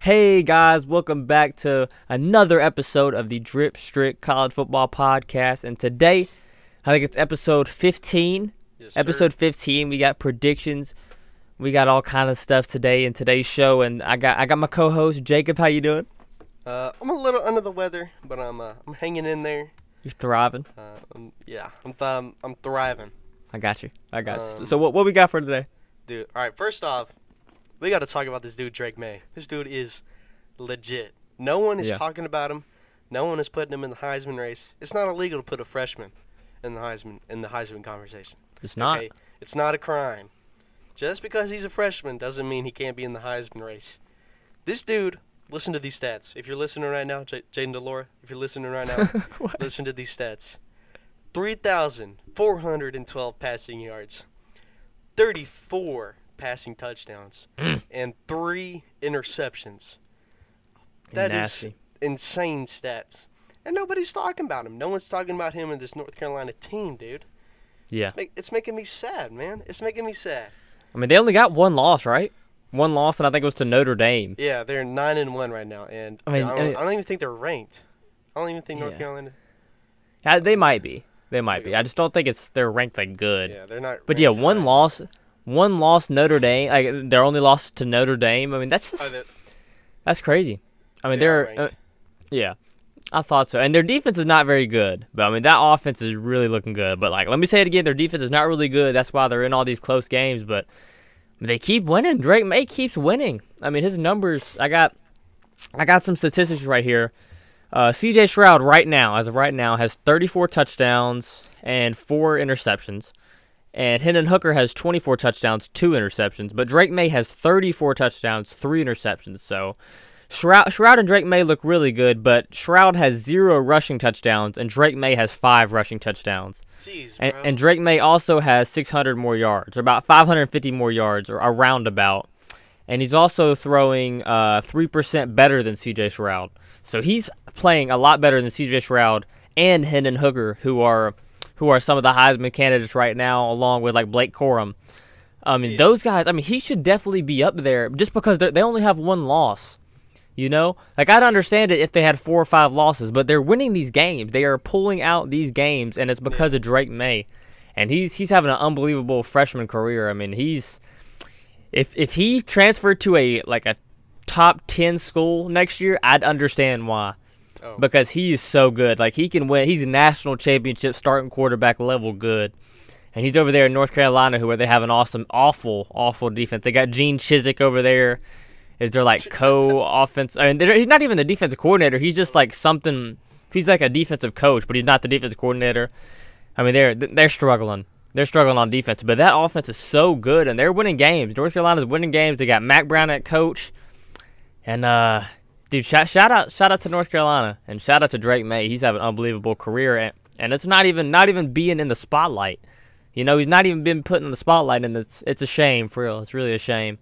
Hey guys, welcome back to another episode of the Dripp Strick College Football Podcast. And today, I think it's episode 15. Yes, Episode sir. 15, we got predictions. We got all kind of stuff today in today's show. And I got my co-host, Jacob. How you doing? I'm a little under the weather, but I'm hanging in there. You're thriving. I'm thriving. I got you. So what we got for today? Dude, all right, first off, we got to talk about this dude, Drake Maye. This dude is legit. No one is talking about him. No one is putting him in the Heisman race. It's not illegal to put a freshman in the Heisman conversation. It's not. Okay? It's not a crime. Just because he's a freshman doesn't mean he can't be in the Heisman race. This dude, listen to these stats. If you're listening right now, Jaden DeLora, if you're listening right now, listen to these stats. 3,412 passing yards, 34 passing touchdowns, and 3 interceptions. That Nasty. is insane stats. And nobody's talking about him. No one's talking about him in this North Carolina team, dude. Yeah. It's making me sad, man. It's making me sad. I mean, they only got one loss, right? One loss, and I think it was to Notre Dame. Yeah, they're 9-1 right now, and I don't even think they're ranked. I don't even think North Carolina. They might be. They might be. I just don't think they're ranked like good. Yeah, they're not. But yeah, ranked one high. loss Notre Dame. Like their only loss to Notre Dame. I mean, that's just that's crazy. I mean, they're I thought so. And their defense is not very good. But I mean, that offense is really looking good. But like, let me say it again, their defense is not really good. That's why they're in all these close games. But they keep winning. Drake Maye keeps winning. I mean, his numbers. I got some statistics right here. C.J. Stroud as of right now, has 34 touchdowns and 4 interceptions. And Hendon Hooker has 24 touchdowns, 2 interceptions. But Drake Maye has 34 touchdowns, 3 interceptions. So Stroud and Drake Maye look really good, but Stroud has 0 rushing touchdowns, and Drake Maye has 5 rushing touchdowns. Jeez, bro. And Drake Maye also has 600 more yards, or about 550 more yards, or around about. And he's also throwing 3% better than C.J. Stroud. So he's playing a lot better than C.J. Stroud and Hendon Hooker, who are some of the Heisman candidates right now, along with like Blake Corum. I mean, those guys. I mean, he should definitely be up there just because they only have one loss. You know, like I'd understand it if they had 4 or 5 losses, but they're winning these games. They are pulling out these games, and it's because of Drake Maye, and he's having an unbelievable freshman career. I mean, if he transferred to a top 10 school next year, I'd understand why. Because he is so good. Like, he can win. He's a national championship starting quarterback level good. And he's over there in North Carolina where they have an awful defense. They got Gene Chizik over there. Is there like co-offense? I mean, he's not even the defensive coordinator. He's just like something. He's like a defensive coach, but he's not the defensive coordinator. I mean, they're struggling. They're struggling on defense. But that offense is so good, and they're winning games. North Carolina's winning games. They got Mac Brown at coach. And, dude, shout out to North Carolina, and shout out to Drake Maye. He's having an unbelievable career, and it's not even being in the spotlight. You know, he's not even been put in the spotlight, and it's a shame, for real. It's really a shame.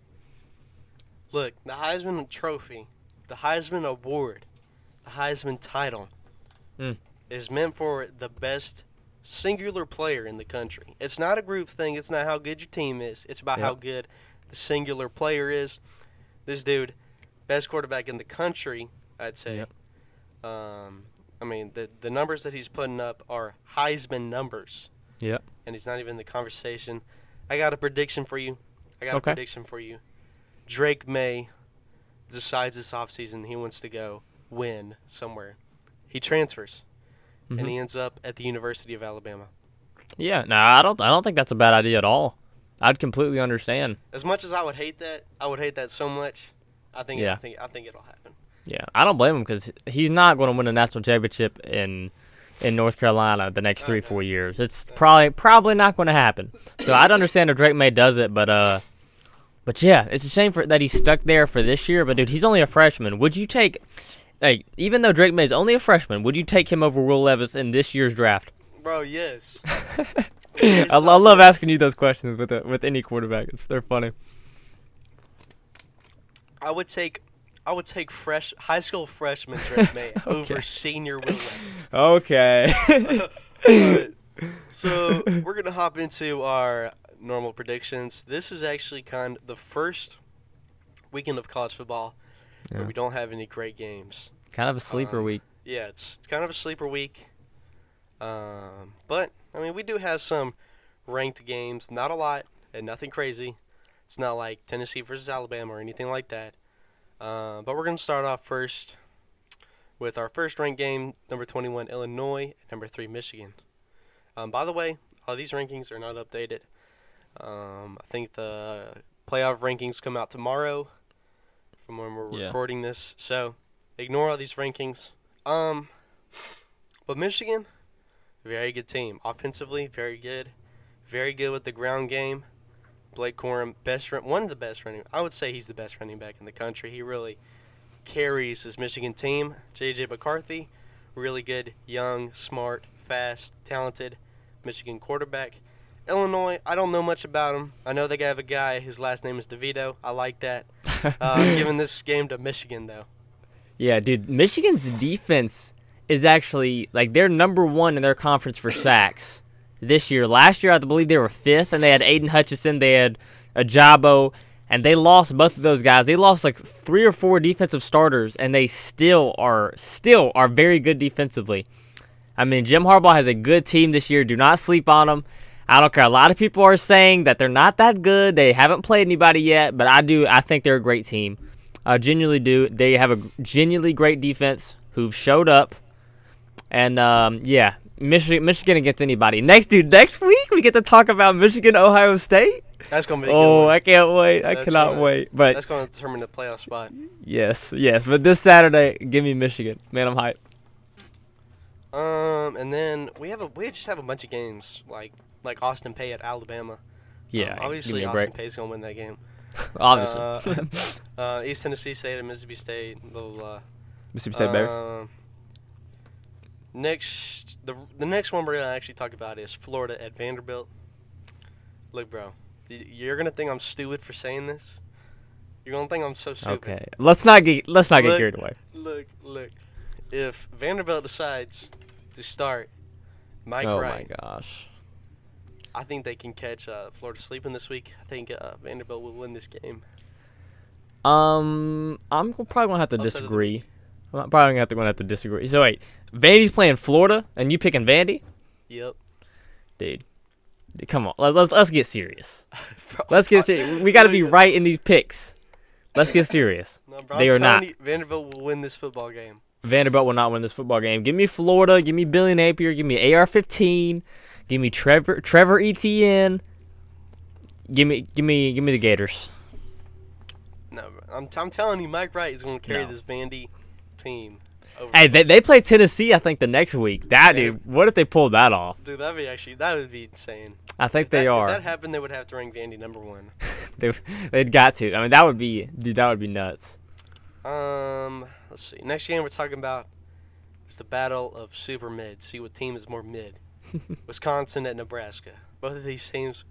Look, the Heisman Trophy, the Heisman Award, the Heisman title is meant for the best singular player in the country. It's not a group thing. It's not how good your team is. It's about how good the singular player is. This dude, best quarterback in the country, I'd say. Yep. I mean, the numbers that he's putting up are Heisman numbers. Yep. And he's not even in the conversation. I got a prediction for you. Drake Maye decides this offseason he wants to go win somewhere. He transfers, and he ends up at the University of Alabama. Yeah, no, I don't think that's a bad idea at all. I'd completely understand. As much as I would hate that so much. I think it'll happen. Yeah, I don't blame him because he's not going to win a national championship in North Carolina the next 3-4 years. It's probably not going to happen. So I'd understand if Drake Maye does it, but yeah, it's a shame that he's stuck there for this year. But dude, he's only a freshman. Would you take, like, even though Drake Maye is only a freshman, would you take him over Will Levis in this year's draft? Bro, yes. I love asking you those questions with any quarterback. They're funny. I would take high school freshman Drake Maye over senior Will Levis. Okay. So we're gonna hop into our normal predictions. This is actually kind of the first weekend of college football where we don't have any great games. Kind of a sleeper week. Yeah, it's kind of a sleeper week. But, I mean, we do have some ranked games. Not a lot and nothing crazy. It's not like Tennessee versus Alabama or anything like that. But we're going to start off first with our first ranked game, number 21, Illinois, and number 3, Michigan. By the way, all these rankings are not updated. I think the playoff rankings come out tomorrow from when we're recording this. So ignore all these rankings. But Michigan, very good team. Offensively, very good. Very good with the ground game. Blake Corum, one of the best running. I would say he's the best running back in the country. He really carries his Michigan team. J.J. McCarthy, really good, young, smart, fast, talented Michigan quarterback. Illinois, I don't know much about him. I know they have a guy. His last name is DeVito. I like that. I'm giving this game to Michigan, though. Yeah, dude, Michigan's defense is actually, like, they're number 1 in their conference for sacks this year. Last year, I believe they were 5th, and they had Aiden Hutchinson, they had Ajabo, and they lost both of those guys. They lost, like, 3 or 4 defensive starters, and they still are very good defensively. I mean, Jim Harbaugh has a good team this year. Do not sleep on them. I don't care. A lot of people are saying that they're not that good. They haven't played anybody yet, but I do. I think they're a great team. I genuinely do. They have a genuinely great defense who've showed up. And, yeah, Michigan against anybody. Next week we get to talk about Michigan, Ohio State. That's going to be a good one. I can't wait. I cannot wait. But that's going to determine the playoff spot. Yes. But this Saturday, give me Michigan. Man, I'm hyped. And then we just have a bunch of games like Austin Peay at Alabama. Yeah, obviously Austin Peay's gonna win that game. Obviously. East Tennessee State and Mississippi State. Mississippi State better. The next one we're gonna actually talk about is Florida at Vanderbilt. Look, bro, you're gonna think I'm stupid for saying this. You're gonna think I'm so stupid. Okay, let's not get carried away. Look. If Vanderbilt decides to start Mike Wright, my gosh, I think they can catch Florida sleeping this week. I think Vanderbilt will win this game. I'm probably gonna have to disagree. I'm probably gonna have to disagree. So wait, Vandy's playing Florida, and you picking Vandy? Yep. Dude, come on, let's get serious. Bro, let's get serious. We got to be right in these picks. Let's get serious. No, bro, they are not. Vanderbilt will win this football game. Vanderbilt will not win this football game. Give me Florida. Give me Billy Napier. Give me AR-15. Give me Trevor Etienne. Give me the Gators. No, I'm telling you, Mike Wright is going to carry this Vandy team. Hey, they play Tennessee, I think, the next week. Dude, what if they pulled that off? Dude, that would be insane. I think they are. If that happened, they would have to rank Vandy number 1. They'd got to. I mean, that would be nuts. Let's see. Next game we're talking about is the battle of super mid. See what team is more mid. Wisconsin at Nebraska. Both of these teams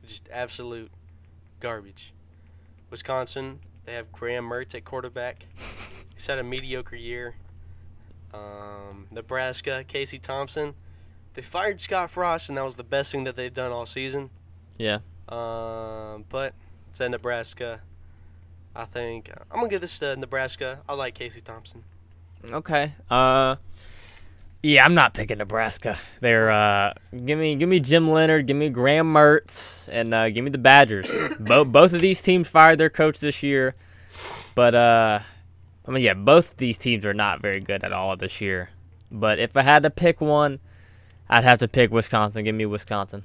are just absolute garbage. Wisconsin, they have Graham Mertz at quarterback. He's had a mediocre year. Nebraska, Casey Thompson. They fired Scott Frost, and that was the best thing that they've done all season. Yeah. But it's at Nebraska. I think I'm gonna give this to Nebraska. I like Casey Thompson. Okay. Yeah, I'm not picking Nebraska. They're give me Jim Leonard, give me Graham Mertz, and give me the Badgers. Both of these teams fired their coach this year, but I mean, yeah, both these teams are not very good at all this year. But if I had to pick one, I'd have to pick Wisconsin. Give me Wisconsin.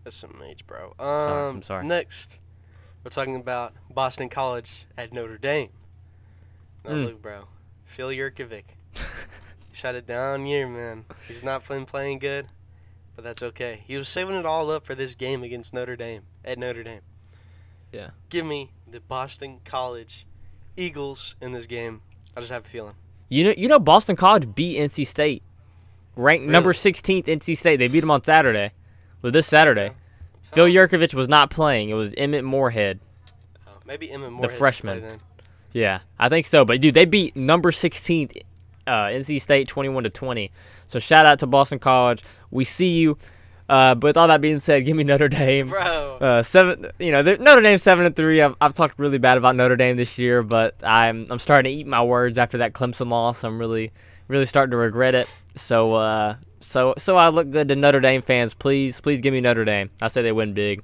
That's some age, bro. I'm sorry. Next, we're talking about Boston College at Notre Dame. Now look, bro, Phil Yurkovich. He's had a down year, man. He's not playing good, but that's okay. He was saving it all up for this game against Notre Dame, at Notre Dame. Yeah. Give me the Boston College Eagles in this game. I just have a feeling. You know Boston College beat NC State. Ranked number 16th NC State. They beat them on Saturday. Well, this Saturday. Yeah. Phil Yurkovich was not playing. It was Emmett Moorhead. Oh, maybe Emmett Moorhead. The freshman. Yeah, I think so. But, dude, they beat number 16th NC State 21-20. So, shout out to Boston College. We see you. But with all that being said, give me Notre Dame. Bro. Notre Dame 7-3. I've talked really bad about Notre Dame this year, but I'm starting to eat my words after that Clemson loss. I'm really starting to regret it. So I look good to Notre Dame fans. Please give me Notre Dame. I say they win big.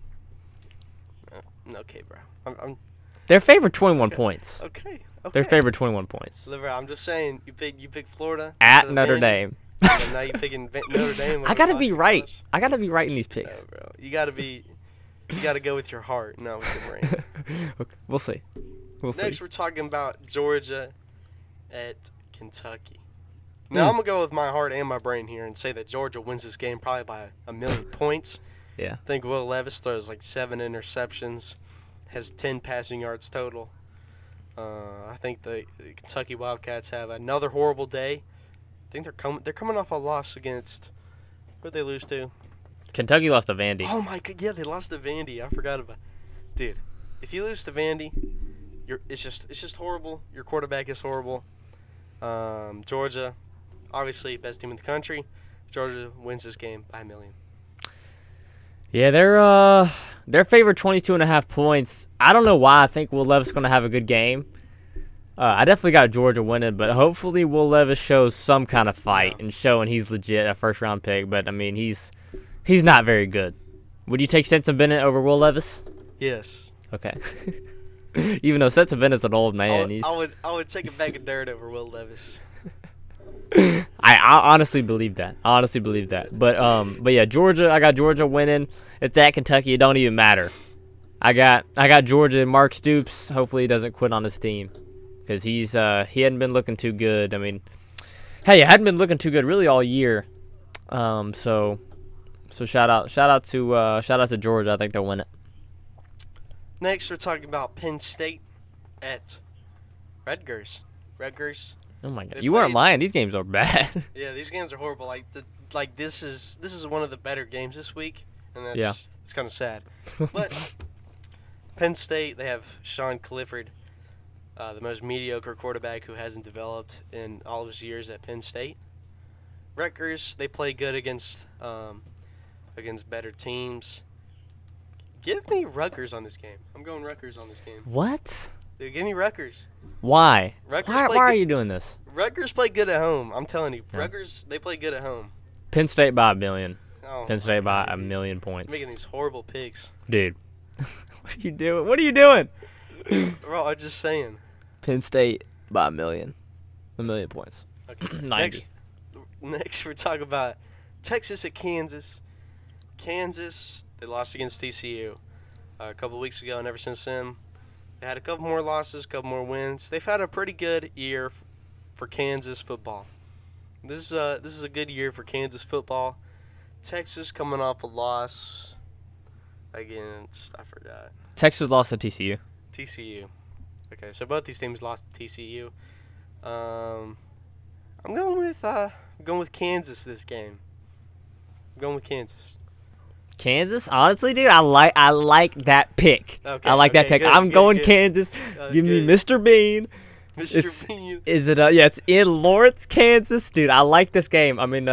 Okay, bro. They're favored 21 points. Okay. They're favored 21 points. Liver, I'm just saying, you pick Florida at Notre Dame. And now you picking Notre Dame. I gotta be right. I gotta be right in these picks. No, bro. You gotta go with your heart, not with your brain. Okay, we'll see. Next, we're talking about Georgia at Kentucky. Now I'm gonna go with my heart and my brain here and say that Georgia wins this game probably by 1,000,000 points. Yeah. I think Will Levis throws like 7 interceptions, has 10 passing yards total. I think the Kentucky Wildcats have another horrible day. I think they're coming off a loss against, who'd they lose to? Kentucky lost to Vandy. Oh my god, yeah, they lost to Vandy. I forgot about. Dude, if you lose to Vandy, it's just horrible. Your quarterback is horrible. Georgia, obviously best team in the country. Georgia wins this game by 1,000,000. Yeah, they're favored 22.5 points. I don't know why I think Will Levis is going to have a good game. I definitely got Georgia winning, but hopefully Will Levis shows some kind of fight and showing he's legit a first-round pick. But, I mean, he's not very good. Would you take Stetson Bennett over Will Levis? Yes. Okay. Even though Stetson Bennett's an old man. I would take a bag of dirt over Will Levis. I honestly believe that. But yeah, Georgia. I got Georgia winning. It's at Kentucky. It don't even matter. I got Georgia and Mark Stoops. Hopefully he doesn't quit on his team because he hadn't been looking too good. I mean, hey, it hadn't been looking too good really all year. So shout out to Georgia. I think they'll win it. Next, we're talking about Penn State at Rutgers. Oh my god, you weren't lying. These games are bad. Yeah, these games are horrible. Like this is one of the better games this week, and it's kind of sad. But Penn State, they have Sean Clifford, the most mediocre quarterback who hasn't developed in all of his years at Penn State. Rutgers, they play good against better teams. Give me Rutgers on this game. I'm going Rutgers on this game. What? Dude, give me Rutgers. Why? Why are you doing this? Rutgers play good at home. I'm telling you. Yeah. Rutgers, they play good at home. Penn State by 1,000,000. Oh, Penn State by 1,000,000 points. Making these horrible picks. Dude. What are you doing? Bro, I'm just saying. Penn State by 1,000,000. 1,000,000 points. Okay. 90. Next, we're talking about Texas at Kansas. Kansas, they lost against TCU a couple weeks ago, and ever since then, they had a couple more losses, a couple more wins. They've had a pretty good year for Kansas football. This is a good year for Kansas football. Texas coming off a loss against, I forgot. Texas lost to TCU. TCU. Okay, so both these teams lost to TCU. I'm going with Kansas this game. I'm going with Kansas. Kansas? Honestly, dude, I like that pick. Okay, I like that pick. I'm going Kansas. Give me Mr. Bean. Mr. Bean. Is it? Yeah, it's in Lawrence, Kansas, dude. I like this game. I mean,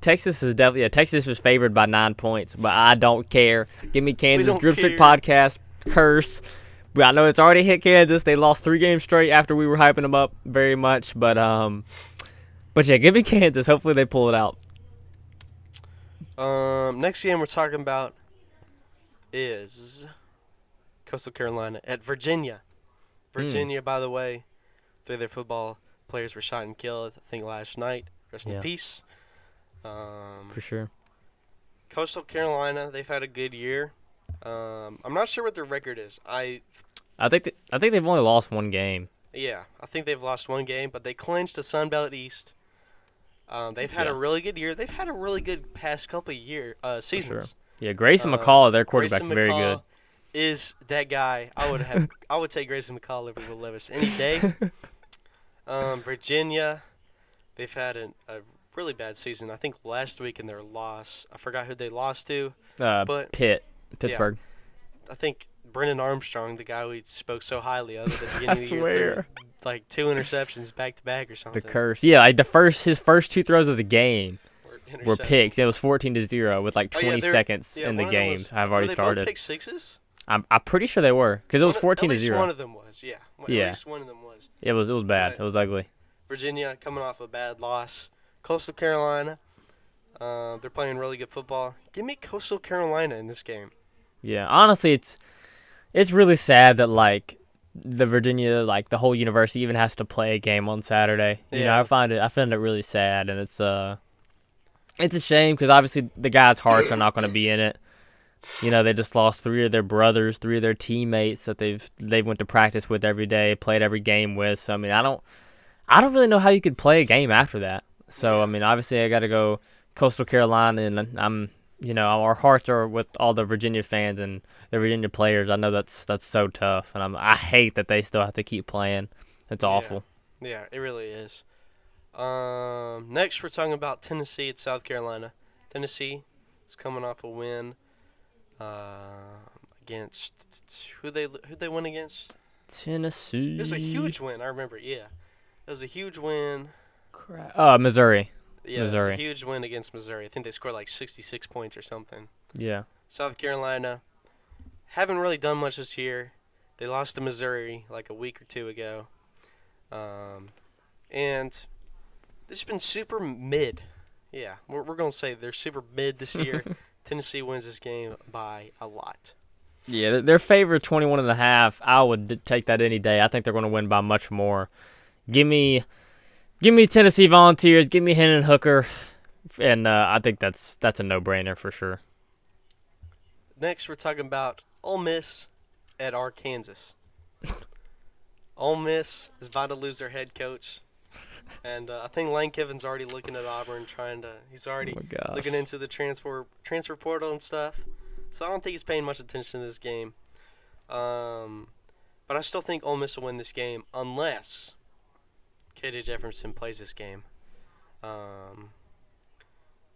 Texas is definitely. Yeah, Texas was favored by 9 points, but I don't care. Give me Kansas. Dripp Strick podcast. Curse. I know it's already hit Kansas. They lost 3 games straight after we were hyping them up very much, but yeah, give me Kansas. Hopefully they pull it out. Next game we're talking about is Coastal Carolina at Virginia. Virginia, by the way, 3 of their football players were shot and killed, I think, last night. Rest in peace. For sure. Coastal Carolina, they've had a good year. I'm not sure what their record is. I think they've only lost 1 game. Yeah, I think they've lost 1 game, but they clinched the Sun Belt East. They've had a really good year. They've had a really good past couple of seasons. Sure. Yeah, Grayson McCall, their quarterback's very good. Is that guy? I would take Grayson McCall over Will Levis any day. Virginia, they've had a really bad season. I think last week in their loss, I forgot who they lost to. But Pittsburgh. Yeah, I think Brennan Armstrong, the guy we spoke so highly of at the beginning of the year, like 2 interceptions back to back or something. The curse. Yeah, like his first 2 throws of the game were picked. It was 14-0 with like 20 yeah, seconds in the game. I've already started. Were they both pick sixes? I'm pretty sure they were because it was 14-0. At least one of them was, yeah. At least one of them was. It was bad. But it was ugly. Virginia coming off a bad loss. Coastal Carolina, they're playing really good football. Give me Coastal Carolina in this game. Yeah, honestly, it's really sad that like the Virginia, like the whole university, even has to play a game on Saturday. You know, I find it really sad, and it's a shame because obviously the guys' hearts are not going to be in it. You know, they just lost 3 of their brothers, 3 of their teammates that they've went to practice with every day, played every game with. So I mean, I don't really know how you could play a game after that. So I mean, obviously I got to go Coastal Carolina, and our hearts are with all the Virginia fans and the Virginia players. I know that's so tough, and I hate that they still have to keep playing. It's awful. Yeah, it really is. Next, we're talking about Tennessee at South Carolina. Tennessee is coming off a win against who they win against? Tennessee. It was a huge win. I remember. Yeah, it was a huge win. Missouri. Yeah, Missouri. It was a huge win against Missouri. I think they scored like 66 points or something. Yeah. South Carolina haven't really done much this year. They lost to Missouri like a week or 2 ago. And they've been super mid. Yeah, we're going to say they're super mid this year. Tennessee wins this game by a lot. Yeah, they're favored 21.5. I would take that any day. I think they're going to win by much more. Give me Tennessee Volunteers. Give me Hendon Hooker, and I think that's a no-brainer for sure. Next, we're talking about Ole Miss at Arkansas. Ole Miss is about to lose their head coach, and I think Lane Kiffin's already looking at Auburn, he's already looking into the transfer portal and stuff. So I don't think he's paying much attention to this game. But I still think Ole Miss will win this game unless KJ Jefferson plays this game.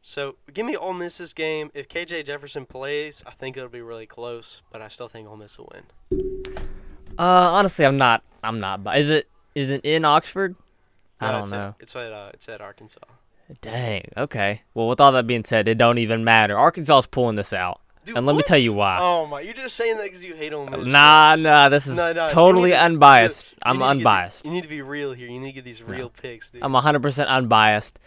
So give me Ole Miss this game. If KJ Jefferson plays, I think it'll be really close, but I still think Ole Miss will win. Honestly, I'm not. Is it in Oxford? I don't know. It's at Arkansas. Dang. Okay. Well, with all that being said, it don't even matter. Arkansas's pulling this out. Dude, and let me tell you why. Oh my! You're just saying that because you hate Ole Miss. Nah. This is totally unbiased. I'm unbiased. You need to be real here. You need to get these real picks, dude. I'm 100% unbiased.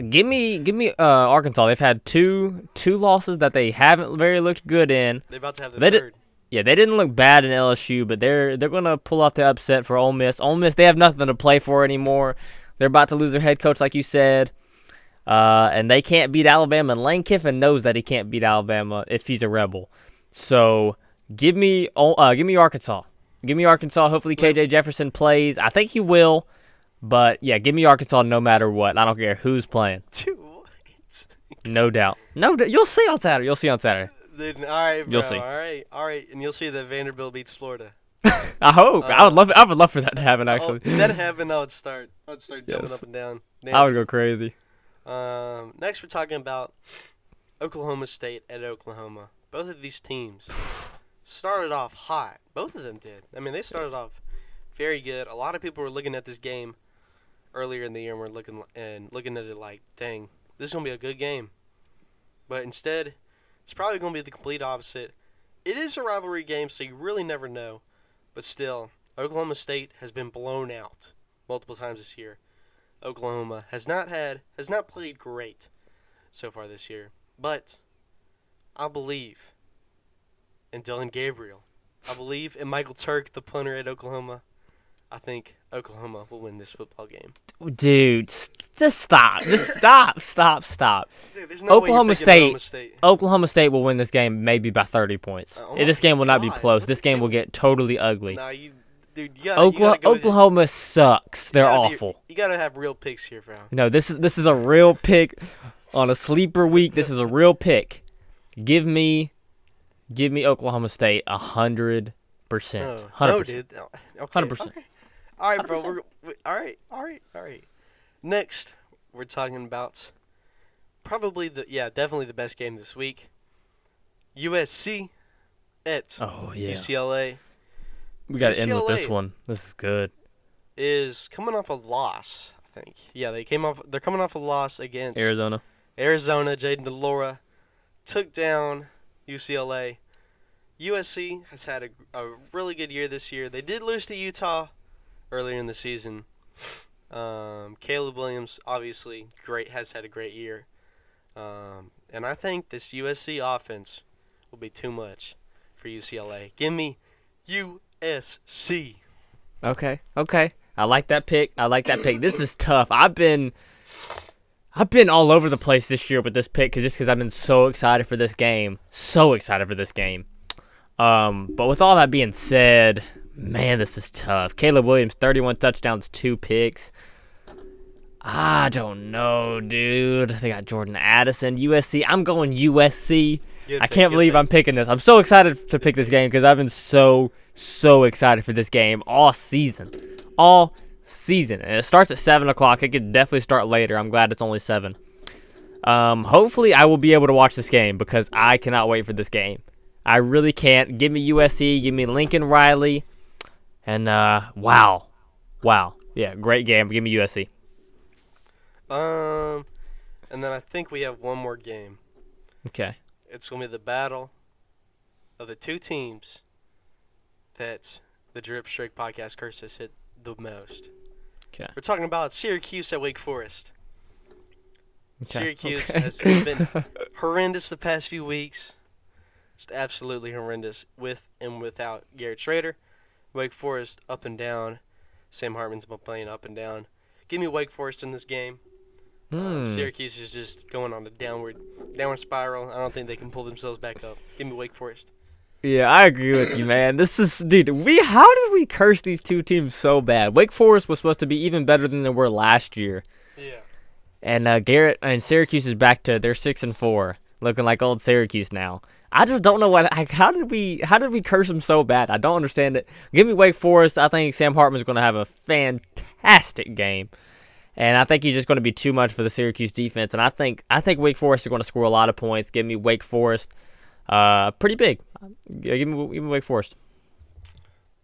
Give me Arkansas. They've had two losses that they haven't very looked good in. They're about to have the third. They didn't look bad in LSU, but they're gonna pull out the upset for Ole Miss. Ole Miss, they have nothing to play for anymore. They're about to lose their head coach, like you said. And they can't beat Alabama, and Lane Kiffin knows that he can't beat Alabama if he's a rebel. So give me Arkansas. Give me Arkansas. Hopefully KJ Jefferson plays. I think he will, but yeah, give me Arkansas no matter what. I don't care who's playing. No doubt. You'll see on Saturday. Dude, all right, bro. You'll see. All right, and you'll see that Vanderbilt beats Florida. I hope. I would love for that to happen. Actually, if that happened, I would start jumping up and down. Dancing. I would go crazy. Next, we're talking about Oklahoma State at Oklahoma. Both of these teams started off hot. Both of them did. I mean, they started off very good. A lot of people were looking at this game earlier in the year and were looking at it like, dang, this is gonna be a good game. But instead, it's probably gonna be the complete opposite. It is a rivalry game, so you really never know. But still, Oklahoma State has been blown out multiple times this year. Oklahoma has not played great so far this year, but I believe in Dylan Gabriel. I believe in Michael Turk, the punter at Oklahoma. I think Oklahoma will win this football game. Dude, just stop. Stop. Dude, there's no Oklahoma State will win this game maybe by 30 points. This game will not be close. This game will get totally ugly. Nah, Oklahoma sucks. They're awful. You gotta have real picks here, fam. No, this is a real pick on a sleeper week. This is a real pick. Give me Oklahoma State 100%. 100%. No, dude. Okay, 100%. Okay. All right, bro. All right. Next, we're talking about definitely the best game this week. USC at UCLA. We got to end with this one. This is good. Is coming off a loss, I think. Yeah, they're coming off a loss against Arizona. Arizona, Jaden DeLora took down UCLA. USC has had a really good year this year. They did lose to Utah earlier in the season. Caleb Williams, obviously, has had a great year. And I think this USC offense will be too much for UCLA. Give me USC. Okay. I like that pick. This is tough. I've been all over the place this year with this pick because I've been so excited for this game. But with all that being said, man, this is tough. Caleb Williams, 31 touchdowns, 2 picks. I don't know, dude. They got Jordan Addison, USC. I'm going USC. I can't believe I'm picking this. I'm so excited to pick this game because I've been so excited for this game all season. And it starts at 7 o'clock. It could definitely start later. I'm glad it's only 7. Hopefully, I will be able to watch this game because I cannot wait for this game. I really can't. Give me USC. Give me Lincoln Riley. And, wow. Yeah, great game. Give me USC. And then I think we have one more game. Okay. It's going to be the battle of the two teams that the Dripp Strick podcast curse has hit the most. Okay. We're talking about Syracuse at Wake Forest. Okay. Syracuse has been horrendous the past few weeks. Just absolutely horrendous with and without Garrett Schrader. Wake Forest up and down. Sam Hartman's been playing up and down. Give me Wake Forest in this game. Syracuse is just going on a downward spiral. I don't think they can pull themselves back up. Give me Wake Forest. Yeah, I agree with you, man. This is, dude, how did we curse these two teams so bad? Wake Forest was supposed to be even better than they were last year. Yeah. And Garrett and Syracuse is back to they're 6-4, looking like old Syracuse now. I just don't know how did we curse them so bad? I don't understand it. Give me Wake Forest. I think Sam Hartman's going to have a fantastic game. And I think he's just going to be too much for the Syracuse defense. And I think Wake Forest is going to score a lot of points. Give me Wake Forest. Pretty big. Give me Wake Forest.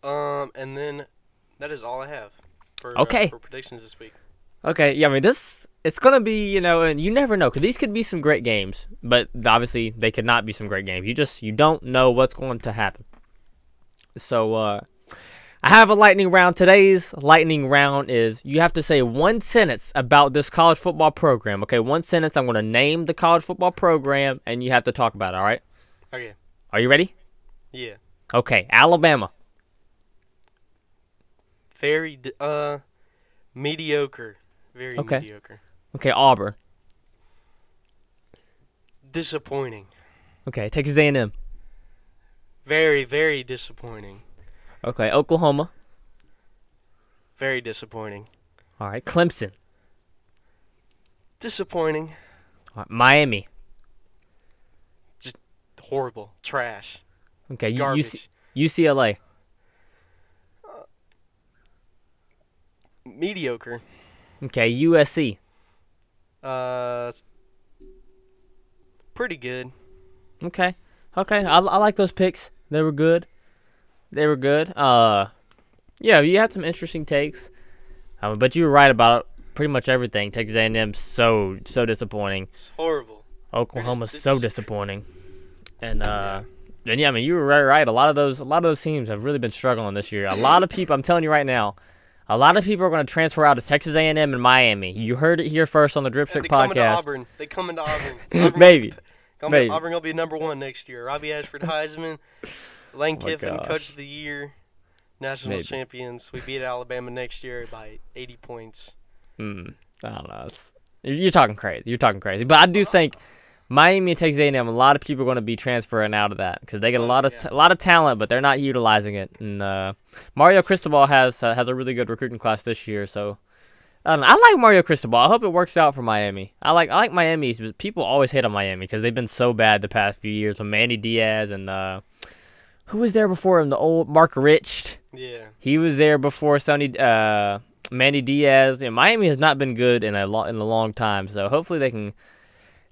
And then that is all I have for predictions this week. Okay, yeah, I mean, it's going to be, and you never know, because these could be some great games, but obviously they could not be some great games. You don't know what's going to happen. So, I have a lightning round. Today's lightning round is you have to say one sentence about this college football program. Okay, one sentence. I'm going to name the college football program, and you have to talk about it, all right? Okay. Are you ready? Yeah. Okay, Alabama. Very mediocre. Very mediocre. Okay, Auburn. Disappointing. Okay, Texas A&M. Very, very disappointing. Okay, Oklahoma. Very disappointing. All right, Clemson. Disappointing. All right, Miami. Just horrible. Trash. Okay, garbage. UCLA. Mediocre. Okay, USC. Pretty good. Okay. I like those picks. They were good. Yeah, you had some interesting takes. But you were right about pretty much everything. Texas A&M so disappointing. It's horrible. Oklahoma's so disappointing. And I mean, you were right. A lot of those teams have really been struggling this year. A lot of people, I'm telling you right now, a lot of people are going to transfer out of Texas A&M and Miami. You heard it here first on the Dripp Strick podcast. They come into Auburn. Maybe. Auburn will be #1 next year. Robbie Ashford, Heisman, Lane Kiffin, Coach of the Year, national champions. We beat Alabama next year by 80 points. I don't know. You're talking crazy. But I do think Miami and Texas A&M, a lot of people are going to be transferring out of that because they get a lot of talent, but they're not utilizing it. And Mario Cristobal has a really good recruiting class this year, so I like Mario Cristobal. I hope it works out for Miami. I like Miami. But people always hate on Miami because they've been so bad the past few years with Manny Diaz and who was there before him? The old Mark Rich. Yeah, he was there before Manny Diaz. And Miami has not been good in a long time, so hopefully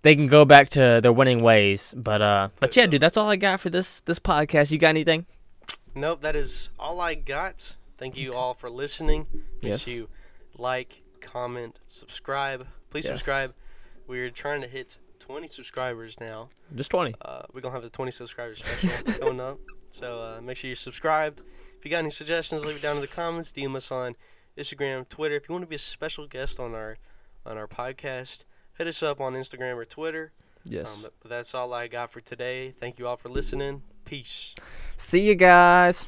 they can go back to their winning ways. But yeah, dude, that's all I got for this podcast. You got anything? Nope, that is all I got. Thank you all for listening. Make sure you like, comment, subscribe. Please subscribe We're trying to hit 20 subscribers now. Just 20. We're going to have the 20 subscribers special coming up. So make sure you're subscribed. If you got any suggestions, leave it down in the comments. DM us on Instagram, Twitter. If you want to be a special guest on our podcast, hit us up on Instagram or Twitter. Yes. But that's all I got for today. Thank you all for listening. Peace. See you guys.